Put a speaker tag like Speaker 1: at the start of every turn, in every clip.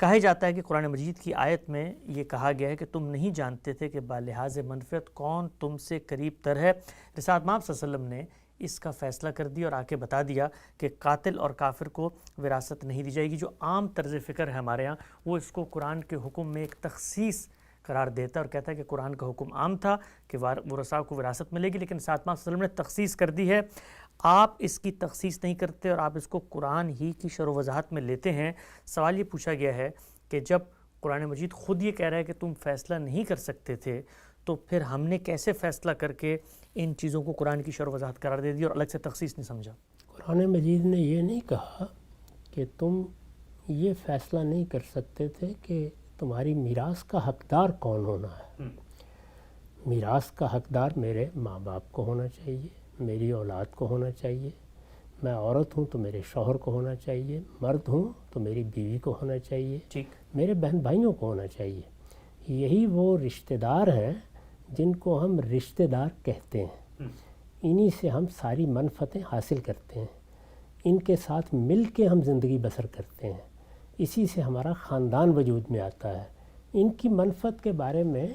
Speaker 1: کہا جاتا ہے کہ قرآن مجید کی آیت میں یہ کہا گیا ہے کہ تم نہیں جانتے تھے کہ بالحاظ منفعت کون تم سے قریب تر ہے۔ رسالت مآب صلی اللہ علیہ وسلم نے اس کا فیصلہ کر دیا اور آ کے بتا دیا کہ قاتل اور کافر کو وراثت نہیں دی جائے گی۔ جو عام طرز فکر ہے ہمارے ہاں وہ اس کو قرآن کے حکم میں ایک تخصیص قرار دیتا ہے اور کہتا ہے کہ قرآن کا حکم عام تھا کہ ورثاء کو وراثت ملے گی، لیکن رسالت مآب صلی اللہ علیہ وسلم نے تخصیص کر دی ہے۔ آپ اس کی تخصیص نہیں کرتے اور آپ اس کو قرآن ہی کی شرح و وضاحت میں لیتے ہیں۔ سوال یہ پوچھا گیا ہے کہ جب قرآن مجید خود یہ کہہ رہا ہے کہ تم فیصلہ نہیں کر سکتے تھے تو پھر ہم نے کیسے فیصلہ کر کے ان چیزوں کو قرآن کی شرح و وضاحت قرار دے دی اور الگ سے تخصیص نہیں سمجھا؟
Speaker 2: قرآن مجید نے یہ نہیں کہا کہ تم یہ فیصلہ نہیں کر سکتے تھے کہ تمہاری میراث کا حقدار کون ہونا ہے۔ میراث کا حقدار میرے ماں باپ کو ہونا چاہیے، میری اولاد کو ہونا چاہیے، میں عورت ہوں تو میرے شوہر کو ہونا چاہیے، مرد ہوں تو میری بیوی کو ہونا چاہیے، میرے بہن بھائیوں کو ہونا چاہیے۔ یہی وہ رشتہ دار ہیں جن کو ہم رشتہ دار کہتے ہیں، انہی سے ہم ساری منفعتیں حاصل کرتے ہیں، ان کے ساتھ مل کے ہم زندگی بسر کرتے ہیں، اسی سے ہمارا خاندان وجود میں آتا ہے۔ ان کی منفعت کے بارے میں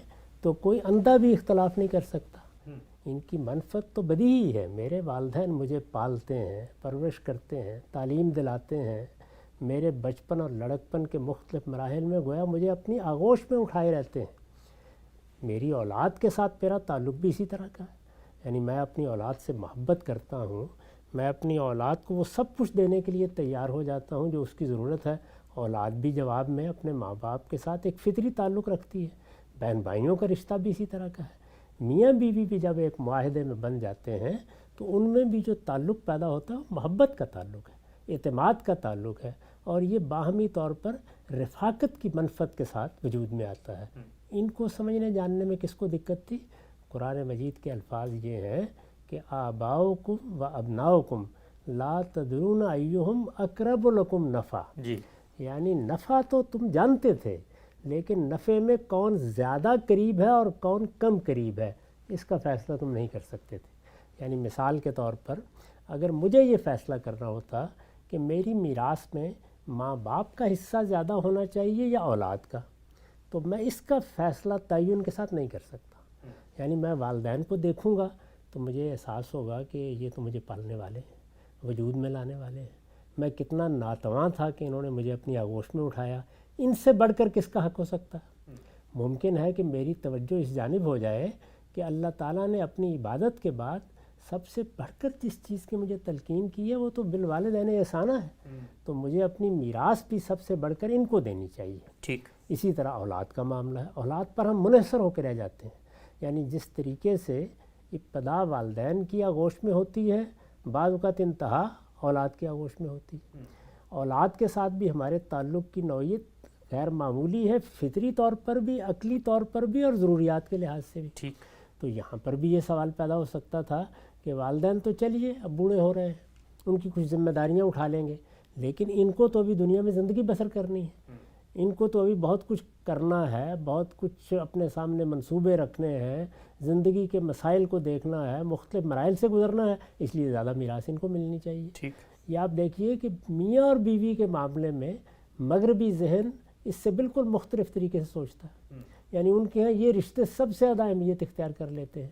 Speaker 2: تو کوئی اندھا بھی اختلاف نہیں کر سکتا۔ ان کی منفعت تو بدیہی ہے۔ میرے والدین مجھے پالتے ہیں، پرورش کرتے ہیں، تعلیم دلاتے ہیں، میرے بچپن اور لڑکپن کے مختلف مراحل میں گویا مجھے اپنی آغوش میں اٹھائے رہتے ہیں۔ میری اولاد کے ساتھ میرا تعلق بھی اسی طرح کا ہے، یعنی میں اپنی اولاد سے محبت کرتا ہوں، میں اپنی اولاد کو وہ سب کچھ دینے کے لیے تیار ہو جاتا ہوں جو اس کی ضرورت ہے۔ اولاد بھی جواب میں اپنے ماں باپ کے ساتھ ایک فطری تعلق رکھتی ہے۔ بہن بھائیوں کا رشتہ بھی اسی طرح کا ہے۔ میاں بیوی بھی جب ایک معاہدے میں بن جاتے ہیں تو ان میں بھی جو تعلق پیدا ہوتا ہے وہ محبت کا تعلق ہے، اعتماد کا تعلق ہے، اور یہ باہمی طور پر رفاقت کی منفعت کے ساتھ وجود میں آتا ہے۔ ان کو سمجھنے جاننے میں کس کو دقت تھی؟ قرآن مجید کے الفاظ یہ ہیں کہ آباؤکم و ابناؤکم لا تدرون ایہم اقرب لکم نفع، یعنی نفع تو تم جانتے تھے لیکن نفع میں کون زیادہ قریب ہے اور کون کم قریب ہے اس کا فیصلہ تم نہیں کر سکتے تھے۔ یعنی مثال کے طور پر اگر مجھے یہ فیصلہ کرنا ہوتا کہ میری میراث میں ماں باپ کا حصہ زیادہ ہونا چاہیے یا اولاد کا، تو میں اس کا فیصلہ تعین کے ساتھ نہیں کر سکتا۔ یعنی میں والدین کو دیکھوں گا تو مجھے احساس ہوگا کہ یہ تو مجھے پالنے والے ہیں، وجود میں لانے والے ہیں، میں کتنا ناتواں تھا کہ انہوں نے مجھے اپنی آغوش میں اٹھایا، ان سے بڑھ کر کس کا حق ہو سکتا ہے؟ ممکن ہے کہ میری توجہ اس جانب ہو جائے کہ اللہ تعالیٰ نے اپنی عبادت کے بعد سب سے بڑھ کر جس چیز کی مجھے تلقین کی ہے وہ تو بالوالدین احسانہ ہے، تو مجھے اپنی میراث بھی سب سے بڑھ کر ان کو دینی چاہیے۔ اسی طرح اولاد کا معاملہ ہے، اولاد پر ہم منحصر ہو کے رہ جاتے ہیں۔ یعنی جس طریقے سے ابتدا والدین کی آغوش میں ہوتی ہے، بعض اوقات انتہا اولاد کی آغوش میں ہوتی ہے۔ اولاد کے ساتھ بھی ہمارے تعلق کی نوعیت غیر معمولی ہے، فطری طور پر بھی، عقلی طور پر بھی، اور ضروریات کے لحاظ سے بھی۔ تو یہاں پر بھی یہ سوال پیدا ہو سکتا تھا کہ والدین تو چلیے اب بوڑھے ہو رہے ہیں، ان کی کچھ ذمہ داریاں اٹھا لیں گے، لیکن ان کو تو ابھی دنیا میں زندگی بسر کرنی ہے، ان کو تو ابھی بہت کچھ کرنا ہے، بہت کچھ اپنے سامنے منصوبے رکھنے ہیں، زندگی کے مسائل کو دیکھنا ہے، مختلف مراحل سے گزرنا ہے، اس لیے زیادہ میراث ان کو ملنی چاہیے۔ یہ آپ دیکھیے کہ میاں اور بیوی کے معاملے میں مغربی ذہن اس سے بالکل مختلف طریقے سے سوچتا ہے، یعنی ان کے ہاں یہ رشتے سب سے زیادہ اہمیت اختیار کر لیتے ہیں۔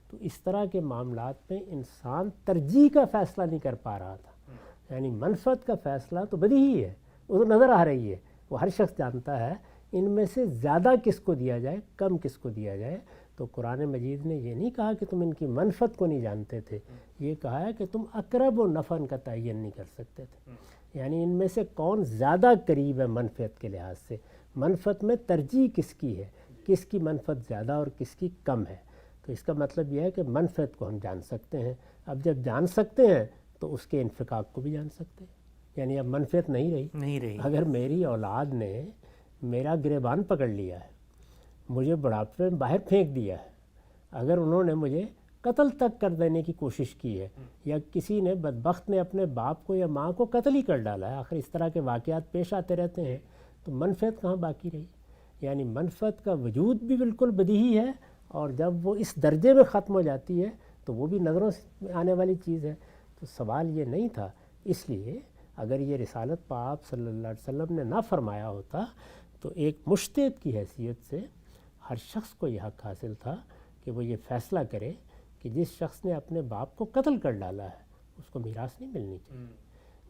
Speaker 2: تو اس طرح کے معاملات میں انسان ترجیح کا فیصلہ نہیں کر پا رہا تھا، یعنی منفعت کا فیصلہ تو بدیہی ہے، وہ تو نظر آ رہی ہے، وہ ہر شخص جانتا ہے ان میں سے زیادہ کس کو دیا جائے، کم کس کو دیا جائے۔ تو قرآن مجید نے یہ نہیں کہا کہ تم ان کی منفعت کو نہیں جانتے تھے، یہ کہا ہے کہ تم اقرب و نفع کا تعین نہیں کر سکتے تھے، یعنی ان میں سے کون زیادہ قریب ہے منفعت کے لحاظ سے، منفعت میں ترجیح کس کی ہے، کس کی منفعت زیادہ اور کس کی کم ہے۔ تو اس کا مطلب یہ ہے کہ منفعت کو ہم جان سکتے ہیں، اب جب جان سکتے ہیں تو اس کے انفقاق کو بھی جان سکتے ہیں، یعنی اب منفعت نہیں رہی۔ اگر میری اولاد نے میرا گریبان پکڑ لیا ہے، مجھے بڑھاپے میں باہر پھینک دیا ہے، اگر انہوں نے مجھے قتل تک کر دینے کی کوشش کی ہے، یا کسی نے بدبخت نے اپنے باپ کو یا ماں کو قتل ہی کر ڈالا ہے، آخر اس طرح کے واقعات پیش آتے رہتے ہیں، تو منفعت کہاں باقی رہی؟ یعنی منفعت کا وجود بھی بالکل بدیہی ہے، اور جب وہ اس درجے میں ختم ہو جاتی ہے تو وہ بھی نظروں سے آنے والی چیز ہے۔ تو سوال یہ نہیں تھا، اس لیے اگر یہ رسالت پاک صلی اللہ علیہ وسلم نے نہ فرمایا ہوتا تو ایک مجتہد کی حیثیت سے ہر شخص کو یہ حق حاصل تھا کہ وہ یہ فیصلہ کرے کہ جس شخص نے اپنے باپ کو قتل کر ڈالا ہے اس کو میراث نہیں ملنی چاہیے،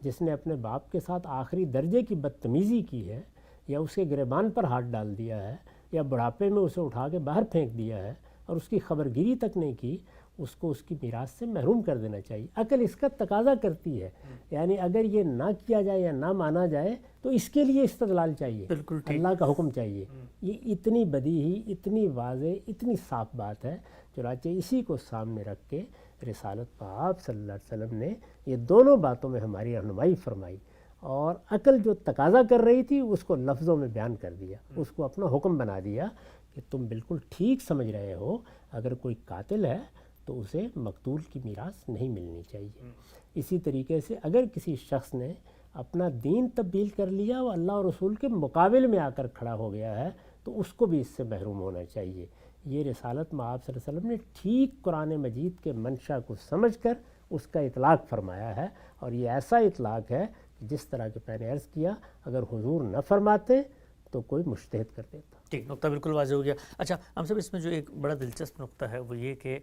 Speaker 2: جس نے اپنے باپ کے ساتھ آخری درجے کی بدتمیزی کی ہے یا اس کے گریبان پر ہاتھ ڈال دیا ہے یا بڑھاپے میں اسے اٹھا کے باہر پھینک دیا ہے اور اس کی خبرگیری تک نہیں کی، اس کو اس کی میراث سے محروم کر دینا چاہیے۔ عقل اس کا تقاضا کرتی ہے، یعنی اگر یہ نہ کیا جائے یا نہ مانا جائے تو اس کے لیے استدلال چاہیے،
Speaker 1: بالکل ٹھیک۔
Speaker 2: اللہ کا حکم چاہیے۔ یہ اتنی بدیہی، اتنی واضح، اتنی صاف بات ہے، چنانچہ اسی کو سامنے رکھ کے رسالت پاک صلی اللہ علیہ وسلم نے یہ دونوں باتوں میں ہماری رہنمائی فرمائی، اور عقل جو تقاضا کر رہی تھی اس کو لفظوں میں بیان کر دیا، اس کو اپنا حکم بنا دیا کہ تم بالکل ٹھیک سمجھ رہے ہو، اگر کوئی قاتل ہے تو اسے مقتول کی میراث نہیں ملنی چاہیے۔ اسی طریقے سے اگر کسی شخص نے اپنا دین تبدیل کر لیا اور اللہ اور رسول کے مقابل میں آ کر کھڑا ہو گیا ہے تو اس کو بھی اس سے محروم ہونا چاہیے۔ یہ رسالت مآب صلی اللہ علیہ وسلم نے ٹھیک قرآن مجید کے منشا کو سمجھ کر اس کا اطلاق فرمایا ہے، اور یہ ایسا اطلاق ہے کہ جس طرح کہ میں نے عرض کیا اگر حضور نہ فرماتے تو کوئی مجتہد کر دیتا۔
Speaker 1: ٹھیک، نقطہ بالکل واضح ہو گیا۔ اچھا ہم سب اس میں جو ایک بڑا دلچسپ نقطہ ہے وہ یہ کہ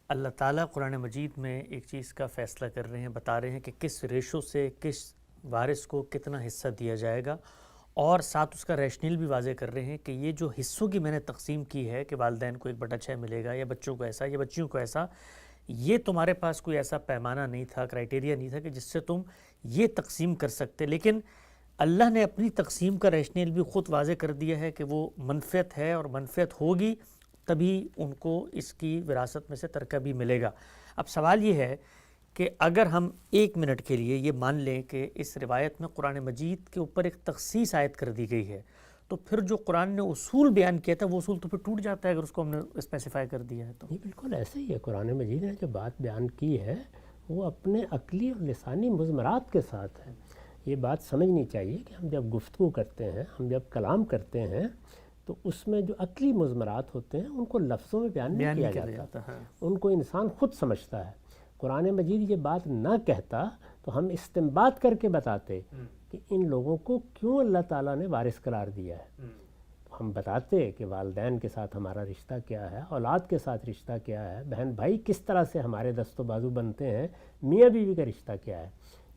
Speaker 1: اللہ تعالیٰ قرآن مجید میں ایک چیز کا فیصلہ کر رہے ہیں، بتا رہے ہیں کہ کس ریشو سے کس وارث کو کتنا حصہ دیا جائے گا، اور ساتھ اس کا ریشنل بھی واضح کر رہے ہیں کہ یہ جو حصوں کی میں نے تقسیم کی ہے کہ والدین کو 1/6 ملے گا یا بچوں کو ایسا یا بچیوں کو ایسا، یہ تمہارے پاس کوئی ایسا پیمانہ نہیں تھا، کرائیٹیریا نہیں تھا کہ جس سے تم یہ تقسیم کر سکتے، لیکن اللہ نے اپنی تقسیم کا ریشنل بھی خود واضح کر دیا ہے کہ وہ منفعت ہے، اور منفعت ہوگی تبھی ان کو اس کی وراثت میں سے ترکہ بھی ملے گا۔ اب سوال یہ ہے کہ اگر ہم 1 منٹ کے لیے یہ مان لیں کہ اس روایت میں قرآن مجید کے اوپر ایک تخصیص عائد کر دی گئی ہے، تو پھر جو قرآن نے اصول بیان کیا تھا وہ اصول تو پھر ٹوٹ جاتا ہے اگر اس کو ہم نے اسپیسیفائی کر دیا ہے تو۔
Speaker 2: یہ بالکل ایسے ہی ہے، قرآن مجید نے جو بات بیان کی ہے وہ اپنے عقلی اور لسانی مضمرات کے ساتھ ہے۔ یہ بات سمجھنی چاہیے کہ ہم جب گفتگو کرتے ہیں، ہم جب کلام کرتے ہیں تو اس میں جو عقلی مضمرات ہوتے ہیں ان کو لفظوں میں بیان نہیں کیا جاتا، ان کو انسان خود سمجھتا ہے۔ قرآن مجید یہ بات نہ کہتا تو ہم استنباط کر کے بتاتے کہ ان لوگوں کو کیوں اللہ تعالیٰ نے وارث قرار دیا ہے۔ ہم بتاتے کہ والدین کے ساتھ ہمارا رشتہ کیا ہے، اولاد کے ساتھ رشتہ کیا ہے، بہن بھائی کس طرح سے ہمارے دست و بازو بنتے ہیں، میاں بیوی کا رشتہ کیا ہے۔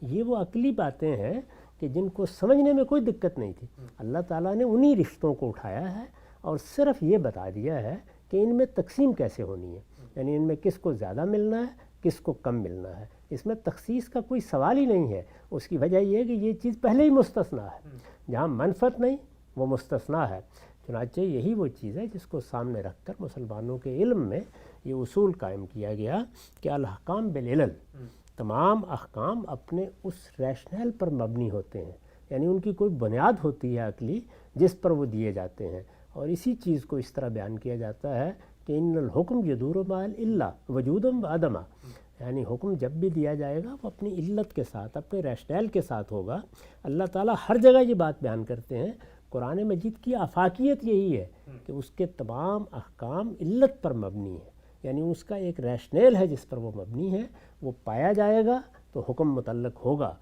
Speaker 2: یہ وہ عقلی باتیں ہیں کہ جن کو سمجھنے میں کوئی دقت نہیں تھی، اللہ تعالیٰ نے انہی رشتوں کو اٹھایا ہے اور صرف یہ بتا دیا ہے کہ ان میں تقسیم کیسے ہونی ہے، یعنی ان میں کس کو زیادہ ملنا ہے، کس کو کم ملنا ہے۔ اس میں تخصیص کا کوئی سوال ہی نہیں ہے۔ اس کی وجہ یہ ہے کہ یہ چیز پہلے ہی مستثنا ہے، جہاں منفعت نہیں وہ مستثنا ہے۔ چنانچہ یہی وہ چیز ہے جس کو سامنے رکھ کر مسلمانوں کے علم میں یہ اصول قائم کیا گیا کہ الاحکام بالعلل، تمام احکام اپنے اس ریشنل پر مبنی ہوتے ہیں، یعنی ان کی کوئی بنیاد ہوتی ہے عقلی جس پر وہ دیے جاتے ہیں، اور اسی چیز کو اس طرح بیان کیا جاتا ہے کہ ان الحکم یدور مع العلہ وجودا وعدما، یعنی حکم جب بھی دیا جائے گا وہ اپنی علت کے ساتھ، اپنے ریشنل کے ساتھ ہوگا۔ اللہ تعالیٰ ہر جگہ یہ بات بیان کرتے ہیں۔ قرآن مجید کی آفاقیت یہی ہے کہ اس کے تمام احکام علت پر مبنی ہیں، یعنی اس کا ایک ریشنل ہے جس پر وہ مبنی ہے، وہ پایا جائے گا تو حکم متعلق ہوگا،